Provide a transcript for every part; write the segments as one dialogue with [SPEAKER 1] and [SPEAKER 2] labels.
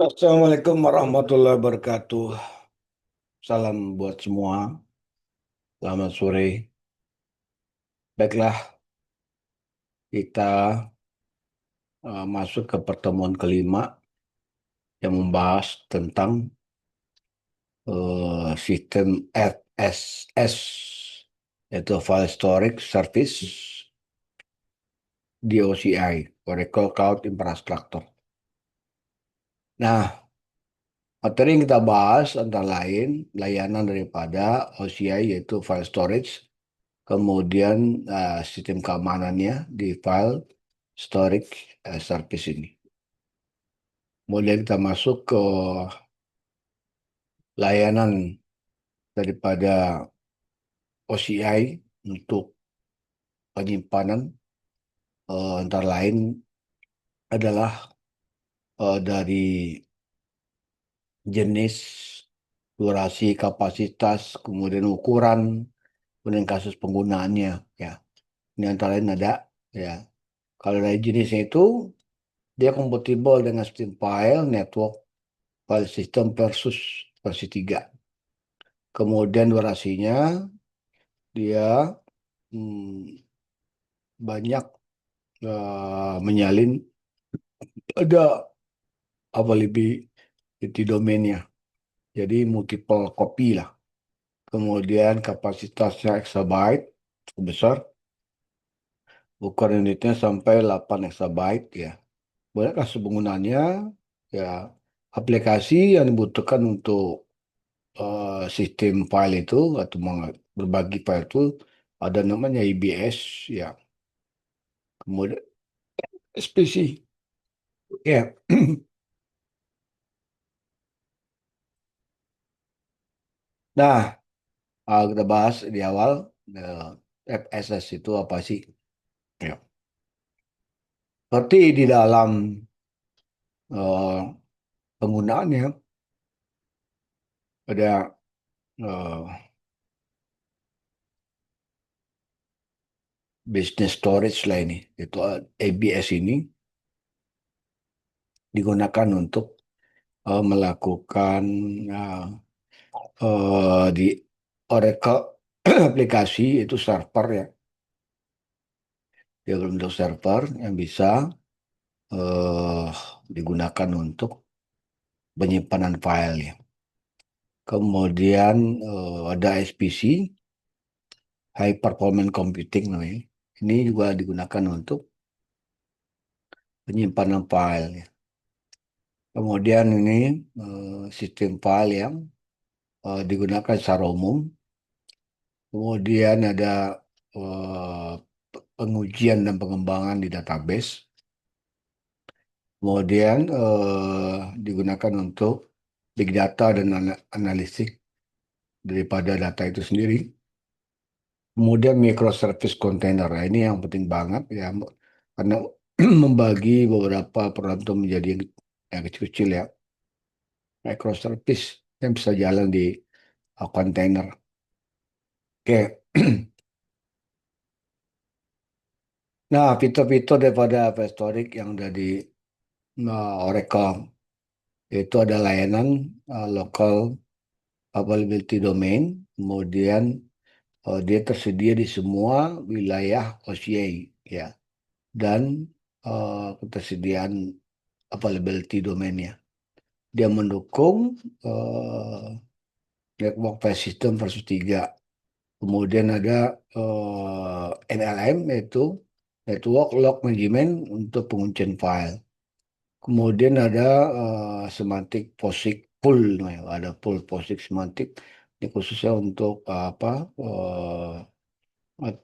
[SPEAKER 1] Assalamualaikum warahmatullahi wabarakatuh. Salam buat semua. Selamat sore. Baiklah, kita masuk ke pertemuan kelima yang membahas tentang sistem FSS, yaitu File Storage Service di OCI, Oracle Cloud Infrastructure. Nah, materi yang kita bahas antara lain layanan daripada OCI yaitu File Storage, kemudian sistem keamanannya di file storage service ini. Kemudian kita masuk ke layanan daripada OCI untuk penyimpanan, antara lain adalah dari jenis, durasi, kapasitas, kemudian ukuran, kemudian kasus penggunaannya. Ya, ini antara lain ada. Ya, kalau dari jenisnya itu dia kompatibel dengan sistem file, network, file system versus versi 3. Kemudian durasinya dia hmm, banyak menyalin, ada apa lebih di domainnya. Jadi multiple copy lah. Kemudian kapasitasnya exabyte cukup besar. Ukuran unitnya sampai 8 exabyte ya. Banyak kasus penggunaannya ya, aplikasi yang dibutuhkan untuk sistem file itu atau berbagi file itu ada namanya IBS ya. Kemudian SPC ya. Nah, kita bahas di awal eh, FSS itu apa sih? Ya. Seperti di dalam eh, penggunaannya ada eh, business storage lah ini. Itu ABS ini digunakan untuk melakukan eh, di Oracle aplikasi itu server ya. Dia berbentuk server yang bisa eh, digunakan untuk penyimpanan file ya. Kemudian ada SPC, High Performance Computing namanya. Ini juga digunakan untuk penyimpanan file ya. Kemudian ini sistem file yang digunakan secara umum. Kemudian ada eh, pengujian dan pengembangan di database. Kemudian digunakan untuk big data dan analitik daripada data itu sendiri. Kemudian microservice container. Nah, ini yang penting banget ya, karena membagi beberapa program itu menjadi yang kecil-kecil ya. Microservice yang bisa jalan di container. Oke. Nah, fitur-fitur daripada Historic yang ada di Oracle itu ada layanan local availability domain, kemudian dia tersedia di semua wilayah OCA ya, dan ketersediaan availability domainnya. Dia mendukung eh, network file system versus 3. Kemudian ada NLM, yaitu Network Log Management untuk penguncian file. Kemudian ada semantik POSIX pool, namanya. Ada pool POSIX semantik. Ini khususnya untuk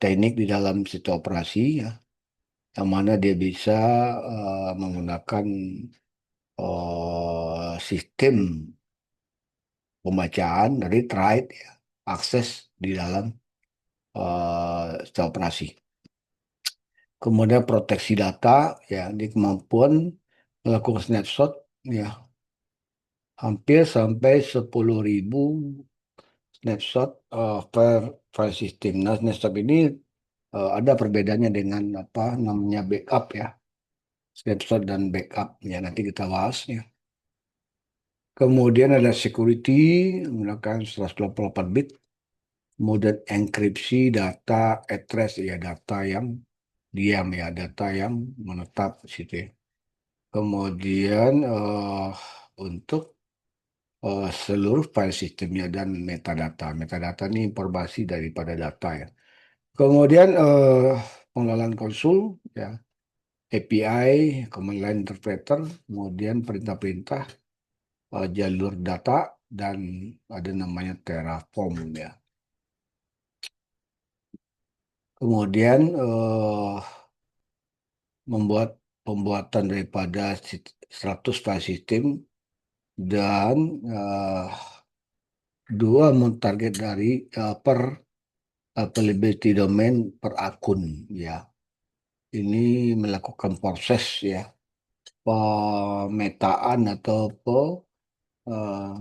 [SPEAKER 1] teknik di dalam situ operasi ya, yang mana dia bisa menggunakan sistem pembacaan, read write ya, akses di dalam situ operasi. Kemudian proteksi data ya, di kemampuan melakukan snapshot ya, hampir sampai 10.000 snapshot per file system. Nah, snapshot ini ada perbedaannya dengan apa namanya backup ya. Snapshot dan backup ya, nanti kita bahas ya. Kemudian ada security menggunakan 128 bit. Kemudian enkripsi data at rest, ya data yang diam, ya data yang menetap di situ, ya. Kemudian untuk seluruh file sistemnya dan metadata. Metadata ini informasi daripada data, ya. Kemudian pengenalan konsul, ya, API, command line interpreter, kemudian perintah-perintah, jalur data, dan ada namanya Terraform, ya. Kemudian membuat pembuatan daripada 100 file system dan dua mentarget dari per availability domain per akun, ya. Ini melakukan proses, ya, pemetaan atau eh,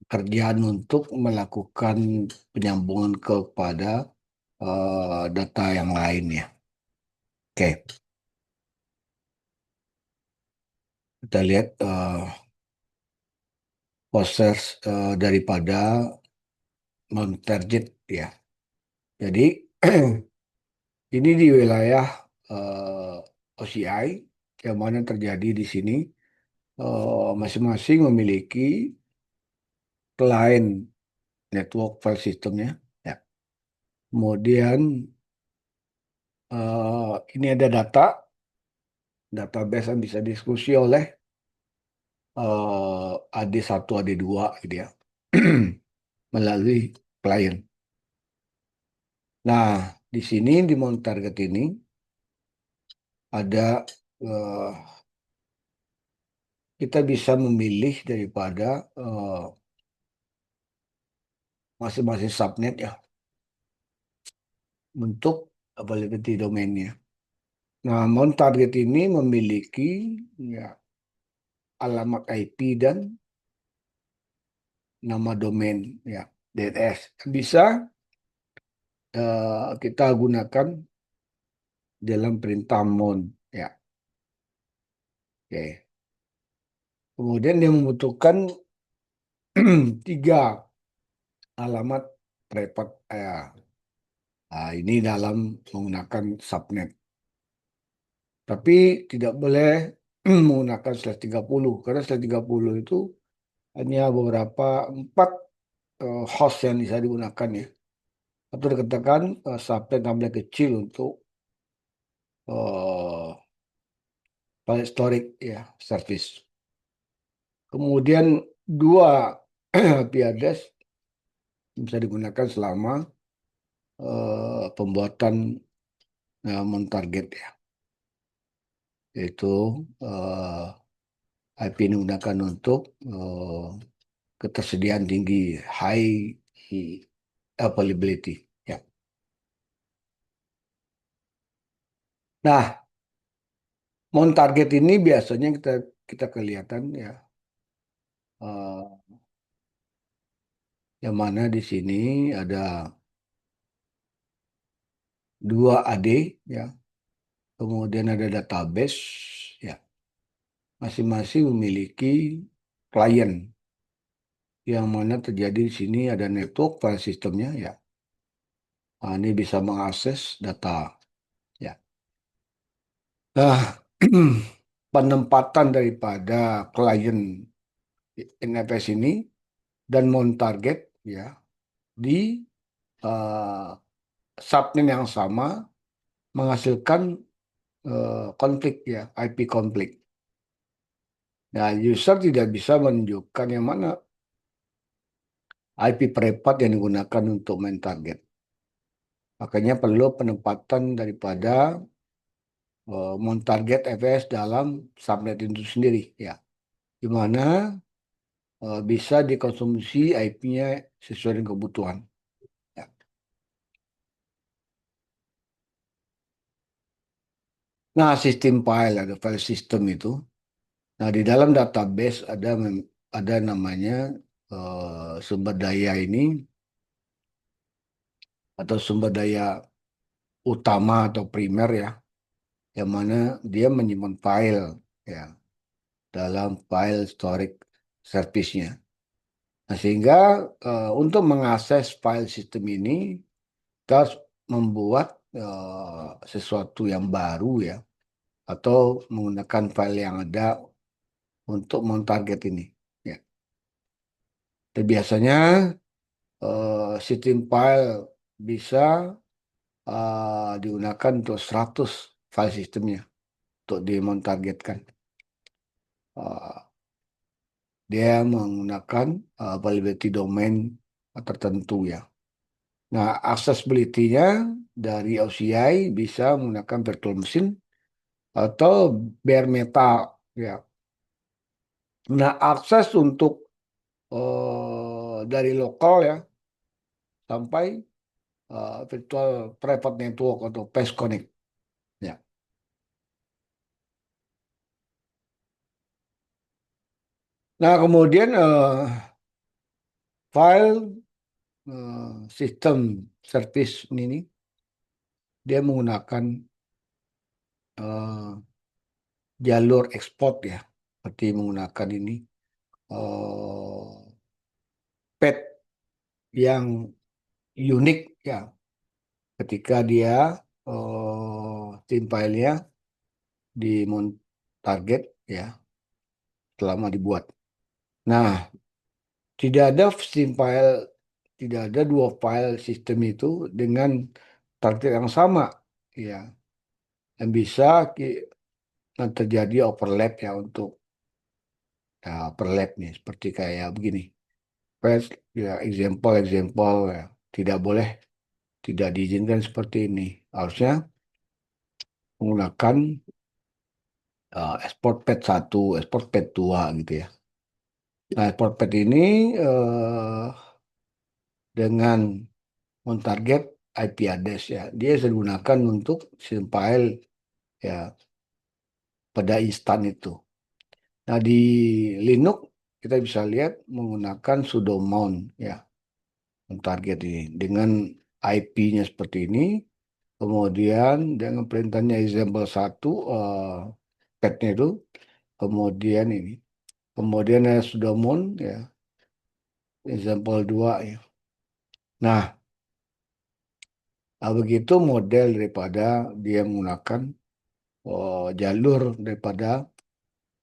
[SPEAKER 1] pekerjaan untuk melakukan penyambungan kepada data yang lain, ya. Oke, kita lihat proses daripada non-target, ya. Jadi ini di wilayah OCI yang mana terjadi di sini, masing-masing memiliki klien network file systemnya, ya. Kemudian ini ada data, database yang bisa diskusi oleh AD1, AD2, gitu, ya, melalui klien. Nah, di sini di mount target ini ada eh, kita bisa memilih daripada masing-masing subnet, ya, untuk availability domainnya. Nah, mount target ini memiliki, ya, alamat IP dan nama domain, ya, DNS. Bisa kita gunakan dalam perintah mount, ya. Oke. Kemudian dia membutuhkan tiga alamat private, nah, ini dalam menggunakan subnet. Tapi tidak boleh menggunakan /30 karena /30 itu hanya beberapa empat host yang bisa digunakan, ya. Atau dikatakan subnet namanya kecil untuk uh, file storage, ya, service. Kemudian dua IP address bisa digunakan selama pembuatan target, ya, yaitu IP ini digunakan untuk ketersediaan tinggi, high availability, ya. Nah, mount target ini biasanya kita kita kelihatan, ya, eh, yang mana di sini ada dua AD, ya, kemudian ada database, ya, masing-masing memiliki klien yang mana terjadi di sini ada network file sistemnya, ya. Nah, ini bisa mengakses data, ya. Nah, penempatan daripada klien NFS ini dan mount target, ya, di eh, subnet yang sama menghasilkan konflik, ya, IP konflik. Nah, user tidak bisa menunjukkan yang mana IP private yang digunakan untuk main target. Makanya perlu penempatan daripada mount target FS dalam subnet itu sendiri, ya, di mana bisa dikonsumsi IP-nya sesuai dengan kebutuhan, ya. Nah, sistem file ada file system itu. Nah, di dalam database ada namanya sumber daya ini atau sumber daya utama atau primer, ya, yang mana dia menyimpan file, ya. dalam file storage service-nya. Nah, sehingga untuk mengakses file sistem ini, kita harus membuat sesuatu yang baru ya, atau menggunakan file yang ada untuk mentarget ini. Ya. Dan biasanya sistem file bisa digunakan untuk 100 file sistemnya untuk dimontargetkan. Uh, Dia menggunakan availability domain tertentu ya. Nah, accessibility-nya dari OCI bisa menggunakan virtual machine atau bare metal ya. Nah, akses untuk dari lokal ya sampai virtual private network atau PES Connect ya. Nah, kemudian file sistem service ini dia menggunakan eh, jalur ekspor ya, seperti menggunakan ini pet yang unik ya, ketika dia tim filenya di target ya selama dibuat. Nah, tidak ada tim file, tidak ada dua file sistem itu dengan target yang sama ya, yang bisa terjadi overlap ya untuk overlap nih seperti kayak begini. First, ya example ya. Tidak boleh, tidak diizinkan seperti ini. Harusnya menggunakan export pet 1, export pet 2 gitu ya. Nah, export pet ini dengan mentarget IP address ya. Dia bisa digunakan untuk sistem file ya pada instan itu. Nah, di Linux kita bisa lihat menggunakan sudo mount ya, mentarget ini dengan IP-nya seperti ini. Kemudian dengan perintahnya example 1 petnya itu, kemudian ini, kemudian ada sudomon ya, example 2 ya. Nah, begitu model daripada dia menggunakan jalur daripada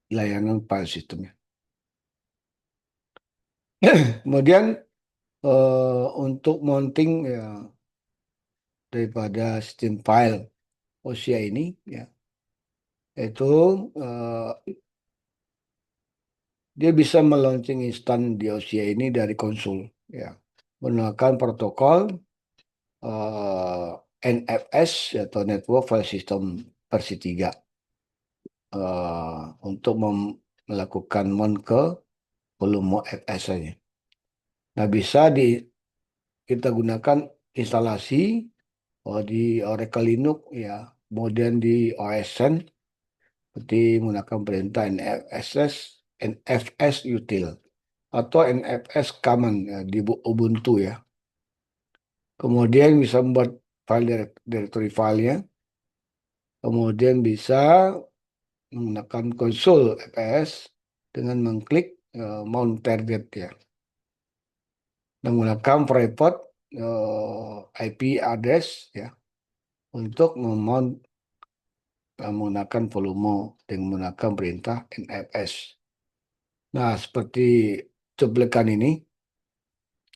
[SPEAKER 1] layanan file sistemnya. Kemudian untuk mounting ya, daripada sistem file OSIA ini ya, itu dia bisa melaunching instan di OSIA ini dari konsol ya, menggunakan protokol eh, NFS atau Network File System versi 3 untuk melakukan mount ke volume FS saja. Nah, bisa kita gunakan instalasi di Oracle Linux ya, kemudian di OSN seperti menggunakan perintah NFS util atau NFS command ya, di Ubuntu ya. Kemudian bisa membuat file directory filenya, kemudian bisa menggunakan konsol FPS dengan mengklik mount target ya, menggunakan private IP address ya untuk memount menggunakan volume dengan menggunakan perintah NFS. Nah, seperti cuplikan ini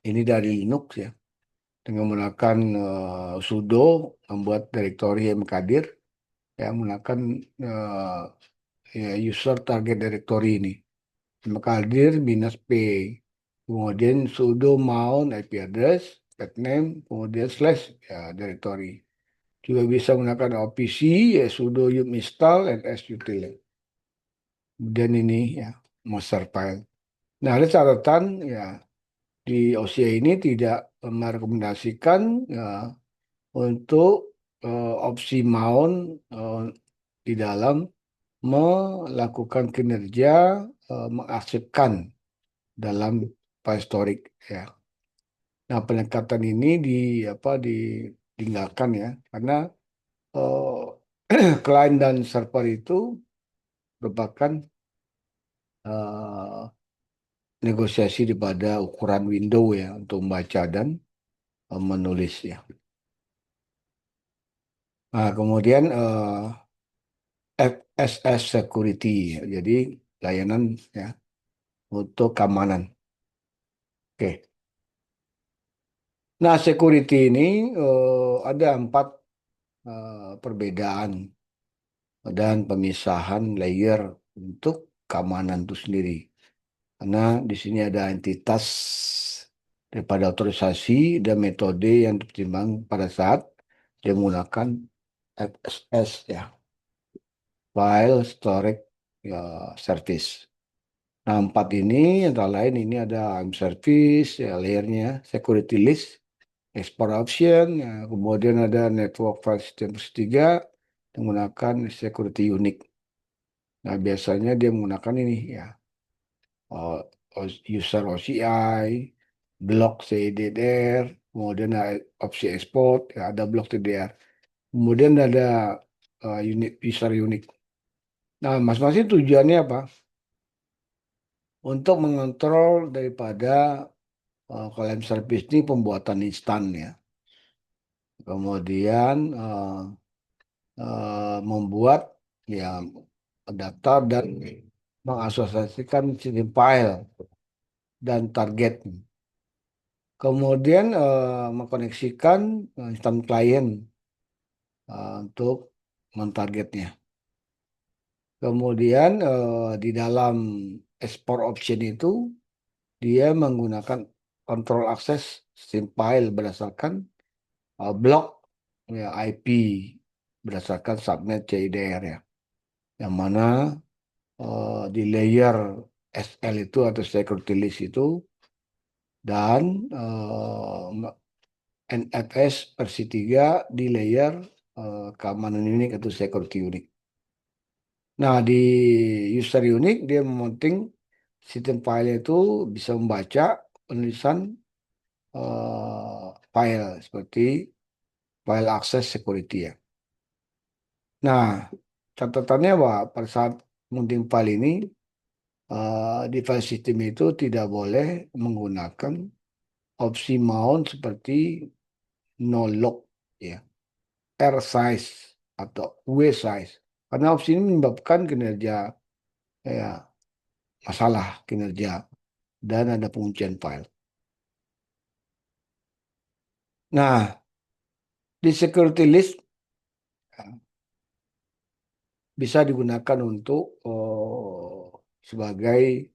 [SPEAKER 1] dari Linux ya, dengan menggunakan sudo membuat directory yang mengkadir ya, menggunakan eh, ya, user target directory ini. Mengkadir minus P. Kemudian sudo mount IP address, pet name, kemudian slash ya directory. Juga bisa menggunakan OPC, ya sudo yum install ns util. Kemudian ini ya master file. Nah, ada catatan ya, di OSIA ini tidak merekomendasikan ya, untuk opsi mount di dalam melakukan kinerja mengarsipkan dalam file storage ya. Nah, pendekatan ini ditinggalkan ya, karena client dan server itu merupakan eh, negosiasi pada ukuran window ya untuk membaca dan menulis ya. Nah, kemudian FSS Security, ya. Jadi layanan ya untuk keamanan. Oke. Nah, security ini ada 4 perbedaan dan pemisahan layer untuk keamanan itu sendiri. Karena di sini ada entitas daripada otorisasi dan metode yang dipertimbangkan pada saat dia menggunakan FSS ya, File Storage ya, Service. Nah, 4 ini antara lain ini ada AIM Service, ya, layernya, Security List, Export Option, ya, kemudian ada Network File System 3 menggunakan Security Unit. Nah, biasanya dia menggunakan ini ya, uh, User OCI, Block CDR, kemudian ada opsi export, ya, ada Block TDR. Kemudian ada unit user unit. Nah, masing-masing tujuannya apa? Untuk mengontrol daripada klien service ini pembuatan instan ya. Kemudian membuat ya data dan mengasosiasikan sistem file dan target. Kemudian mengkoneksikan instan klien untuk mentargetnya. Kemudian di dalam export option itu dia menggunakan control access system file berdasarkan blok ya, IP berdasarkan subnet CIDR ya. Yang mana di layer SL itu atau security list itu dan NFS versi 3 di layer keamanan unik atau security unit. Nah, di user unit dia memonting sistem file itu bisa membaca penulisan file seperti file access security ya. Nah, catatannya bahwa pada saat mounting file ini di file system itu tidak boleh menggunakan opsi mount seperti no lock ya, R size atau W size. Karena opsi ini menyebabkan kinerja ya masalah kinerja dan ada penguncian file. Nah, di security list bisa digunakan untuk sebagai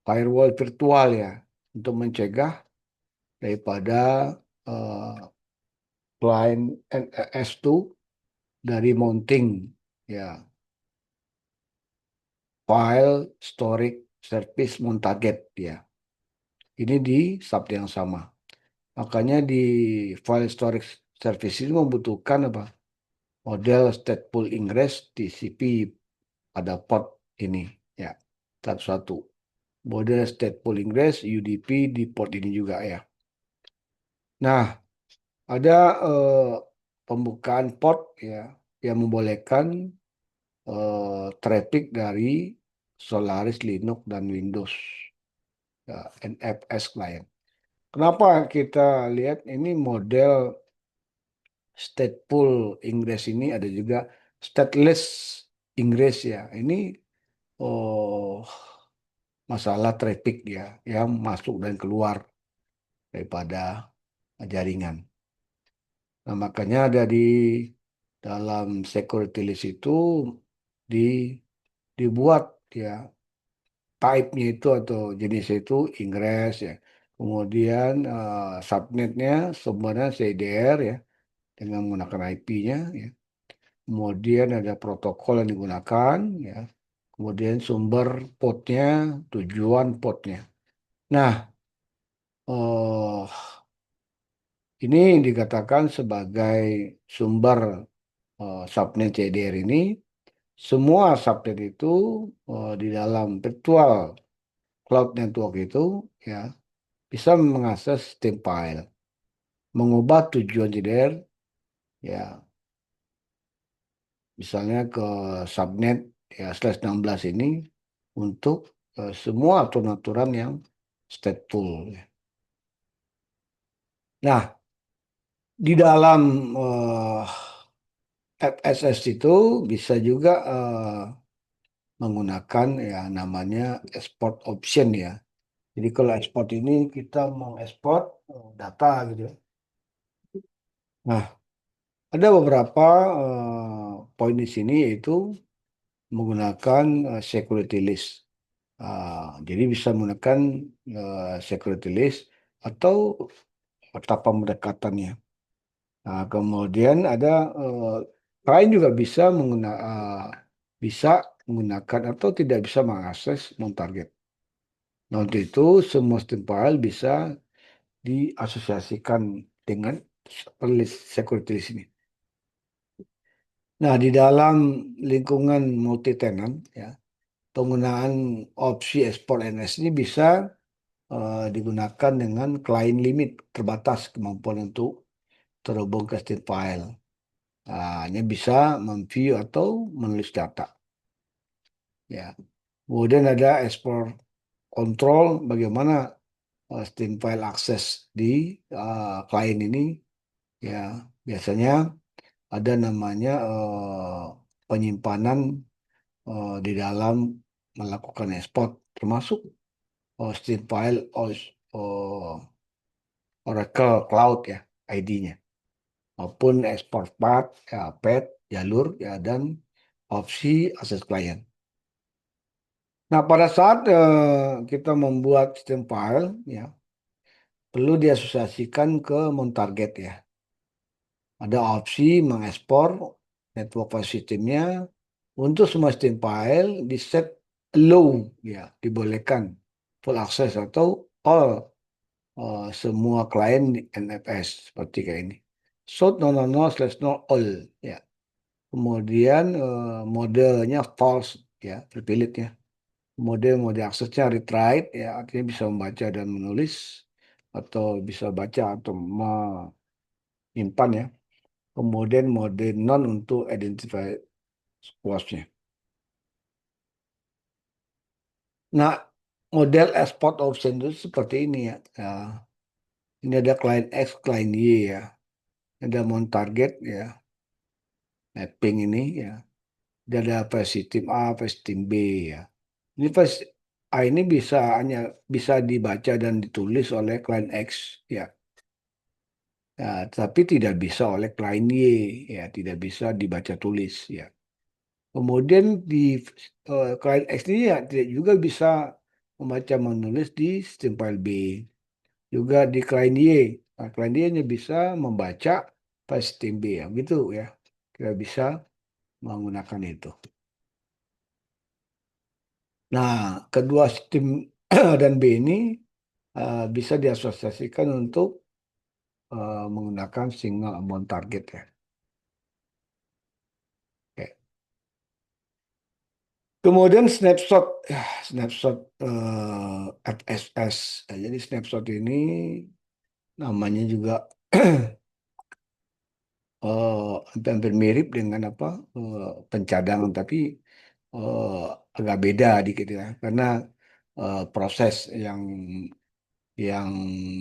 [SPEAKER 1] firewall virtual ya, untuk mencegah daripada eh, client NES2 dari mounting ya file storage service mount target ya. Ini di sub yang sama. Makanya di file storage service ini membutuhkan apa? Model stateful ingress TCP pada port ini ya. Satu-satu. Model stateful ingress UDP di port ini juga ya. Nah, ada pembukaan port ya yang membolehkan traffic dari Solaris, Linux, dan Windows ya, NFS client. Kenapa kita lihat ini model stateful ingress ini ada juga stateless ingress ya. Ini oh, masalah traffic ya yang masuk dan keluar daripada jaringan. Nah, makanya ada di dalam security list itu di dibuat ya type-nya itu atau jenisnya itu ingress ya. Kemudian subnetnya sumbernya CDR ya dengan menggunakan IP-nya ya. Kemudian ada protokol yang digunakan ya. Kemudian sumber portnya, tujuan portnya. Nah, eh, ini dikatakan sebagai sumber subnet CDR ini. Semua subnet itu di dalam virtual cloud network itu ya bisa mengakses sistem file, mengubah tujuan CDR ya misalnya ke subnet ya /16 ini untuk semua aturan-aturan yang stateful, ya. Nah, di dalam FSS itu bisa juga menggunakan ya namanya export option, ya. Jadi kalau export ini kita mengekspor data gitu, ya. Nah, ada beberapa poin di sini yaitu menggunakan security list. Jadi bisa menggunakan security list atau peta pendekatannya. Nah, kemudian ada klien juga bisa menggunakan atau tidak bisa mengakses non-target. Nah, untuk itu semua sistem file bisa diasosiasikan dengan list security list ini. Nah, di dalam lingkungan multi tenant, ya, penggunaan opsi export NS ini bisa digunakan dengan client limit terbatas kemampuan untuk terhubung ke state file. Hanya bisa memview atau menulis data. Ya. Kemudian ada export control, bagaimana state file akses di client ini. Ya, biasanya ada namanya penyimpanan di dalam melakukan export, termasuk state file Oracle Cloud, ya, ID-nya, maupun export path, ya, path, jalur, ya, dan opsi akses klien. Nah, pada saat kita membuat sistem file, ya, perlu diasosiasikan ke target, ya. Ada opsi mengekspor network file sistemnya untuk semua sistem file di set allow, ya, dibolehkan full access atau all semua klien di NFS seperti kayak ini. Short no no no slash no all, ya. Kemudian modenya false, ya, terpilih, ya. Mode aksesnya read write, ya, artinya bisa membaca dan menulis atau bisa baca atau menyimpan, ya. Kemudian mode non untuk identify squash-nya. Nah, model export option itu seperti ini, ya. Ya, ini ada client X, client Y, ya. Ada mount target, ya, mapping ini, ya. Dan ada versi tim A, versi tim B, ya. Ini versi A ini bisa dibaca dan ditulis oleh client X, ya. Ya, tapi tidak bisa oleh klien Y, ya, tidak bisa dibaca tulis, ya. Kemudian di klien X ini, ya, tidak juga bisa membaca menulis di sistem file B. Juga di klien Y, nah, klien Y hanya bisa membaca file sistem B, ya, gitu, ya. Kita bisa menggunakan itu. Nah, kedua sistem dan B ini bisa diasosiasikan untuk menggunakan single amount target, ya. Oke. Kemudian snapshot, snapshot FSS. Nah, jadi snapshot ini namanya juga hampir mirip dengan apa pencadangan, tapi eh, agak beda dikit, ya, karena proses yang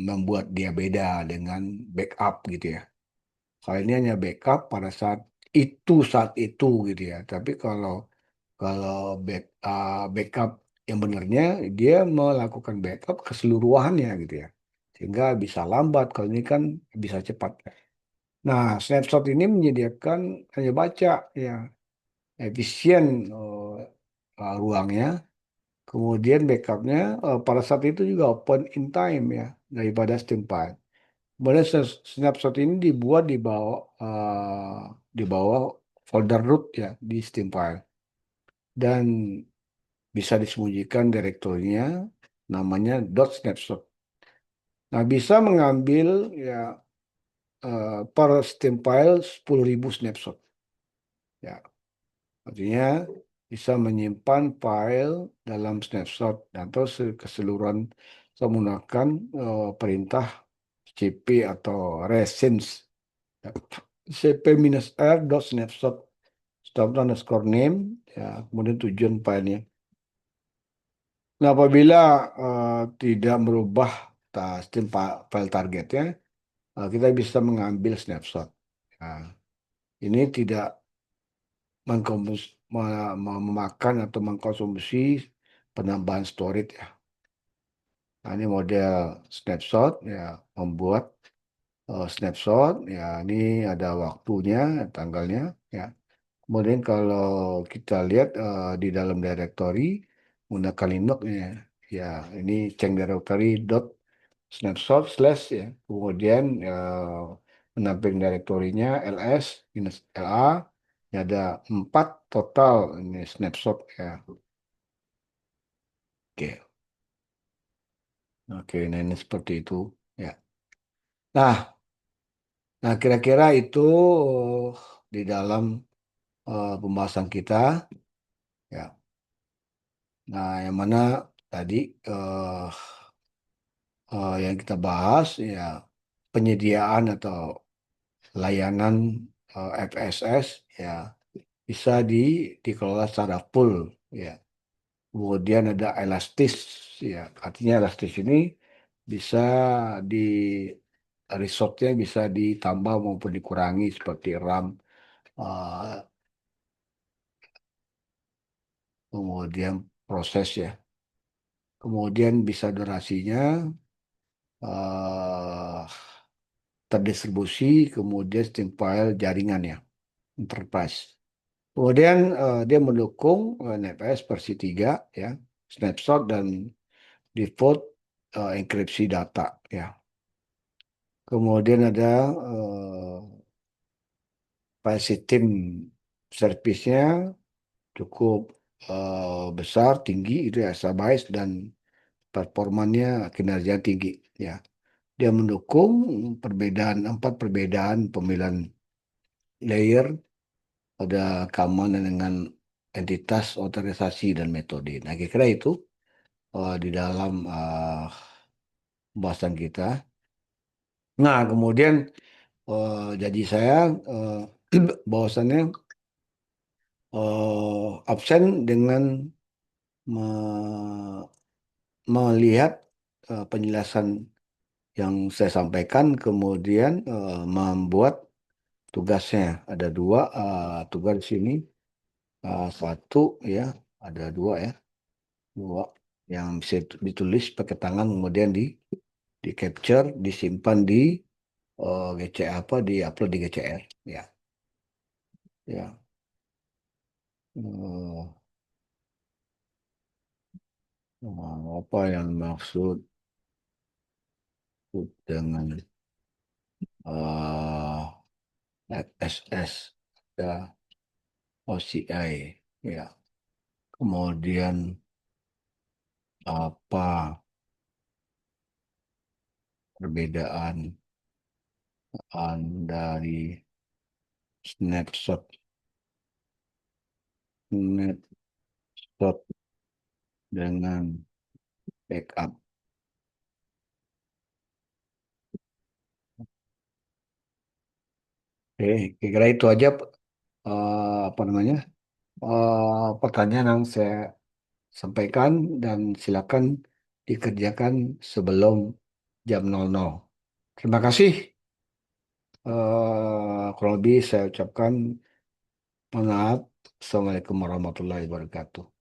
[SPEAKER 1] membuat dia beda dengan backup gitu, ya. Kalau ini hanya backup pada saat itu gitu, ya. Tapi kalau kalau backup yang benarnya, dia melakukan backup keseluruhannya gitu, ya. Sehingga bisa lambat, kalau ini kan bisa cepat. Nah, snapshot ini menyediakan hanya baca, ya, efisien ruangnya. Kemudian backupnya pada saat itu juga open in time, ya, daripada Steamfile. Kemudian snapshot ini dibuat di bawah folder root, ya, di Steamfile. Dan bisa disembunyikan direktorinya namanya .snapshot. Nah, bisa mengambil, ya, per Steam file 10.000 snapshot. Ya, artinya bisa menyimpan file dalam snapshot dan terus keseluruhan menggunakan perintah cp atau resins. Ya, cp-r dot snapshot stop underscore name, ya, kemudian tujuan filenya. Nah, apabila tidak merubah sistem file targetnya, kita bisa mengambil snapshot. Nah, ini tidak memakan atau mengkonsumsi penambahan storage ya. Nah, ini model snapshot ya, membuat snapshot ya, ini ada waktunya, tanggalnya ya. Kemudian kalau kita lihat di dalam directory menggunakan Linux ya, ya ini change directory dot snapshot slash ya. Kemudian menampilkan directory-nya ls minus la. Ya, ada 4 total ini snapshot ya. Oke, oke, nah ini seperti itu ya. Nah, kira-kira itu di dalam pembahasan kita ya. Nah, yang mana tadi eh, yang kita bahas ya penyediaan atau layanan FSS ya bisa dikelola secara full ya. Kemudian ada elastis ya. Artinya elastis ini bisa di resource-nya bisa ditambah maupun dikurangi seperti RAM, eh, kemudian proses ya. Kemudian bisa durasinya eh, terdistribusi, kemudian sistem file jaringan ya, enterprise. Kemudian dia mendukung NFS versi 3 ya, snapshot dan default enkripsi data ya. Kemudian ada file system service-nya cukup besar, tinggi, itu ya, exabyte dan performanya kinerja tinggi ya. Dia mendukung 4 perbedaan pemilihan layer, ada keamanan dengan entitas, otorisasi, dan metode. Nah, kira-kira itu di dalam pembahasan kita. Nah, kemudian jadi saya eh, bahwasannya absen dengan me- melihat penjelasan yang saya sampaikan, kemudian membuat tugasnya. Ada 2 tugas di sini. Satu ya, ada 2 ya, 2 yang bisa ditulis pakai tangan, kemudian di capture, disimpan di GC apa, di upload di GCR ya. Ya. Eh, apa yang maksud dengan FSS ya, OCI ya. Kemudian apa perbedaan dari snapshot snapshot dengan backup. Oke, kira itu aja apa namanya pertanyaan yang saya sampaikan, dan silakan dikerjakan sebelum jam 00. Terima kasih. Kurang lebih saya ucapkan mohon maaf. Assalamualaikum warahmatullahi wabarakatuh.